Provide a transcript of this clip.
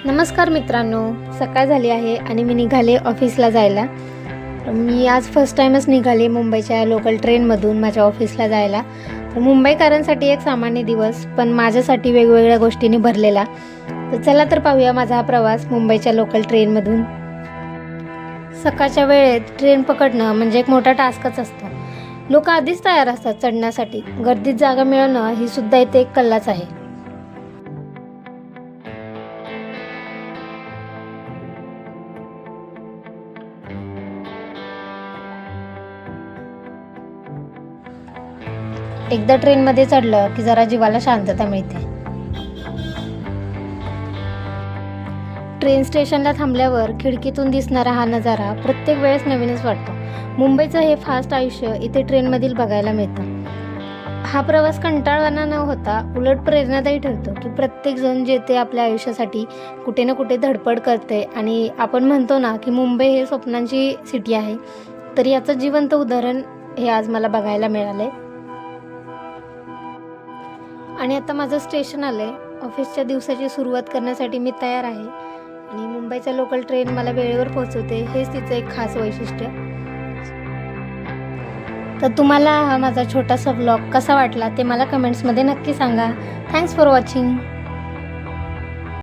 नमस्कार मित्रांनो, सकाळ झाली आहे आणि मी निघाले ऑफिसला जायला. मी आज फर्स्ट टाईमच निघाले मुंबईच्या लोकल ट्रेनमधून माझ्या ऑफिसला जायला. तर मुंबईकरांसाठी एक सामान्य दिवस, पण माझ्यासाठी वेगवेगळ्या गोष्टींनी भरलेला. तर चला तर पाहूया माझा हा प्रवास मुंबईच्या लोकल ट्रेनमधून. सकाळच्या वेळेत ट्रेन पकडणं म्हणजे एक मोठा टास्कच असतो. लोक आधीच तयार असतात चढण्यासाठी. गर्दीत जागा मिळणं ही सुद्धा इथे एक कलाच आहे. एकदा ट्रेनमध्ये चढलं की जरा जीवाला शांतता मिळते. ट्रेन स्टेशनला थांबल्यावर खिडकीतून दिसणारा हा नजारा प्रत्येक वेळेस नवीनच वाटतो. मुंबईचं हे फास्ट आयुष्य इथे ट्रेनमधील बघायला मिळतं. हा प्रवास कंटाळवाणा न होता उलट प्रेरणादायी ठरतो की प्रत्येकजण जे ते आपल्या आयुष्यासाठी कुठे ना कुठे धडपड करते. आणि आपण म्हणतो ना की मुंबई हे स्वप्नांची सिटी आहे, तर याचं जिवंत उदाहरण हे आज मला बघायला मिळाले. आणि आता माझं स्टेशन आलं आहे. ऑफिसच्या दिवसाची सुरुवात करण्यासाठी मी तयार आहे. आणि मुंबईचा लोकल ट्रेन मला वेळेवर पोहोचवते, हेच तिचं एक खास वैशिष्ट्य. तर तुम्हाला हा माझा छोटासा व्लॉग कसा वाटला ते मला कमेंट्समध्ये नक्की सांगा. Thanks for watching.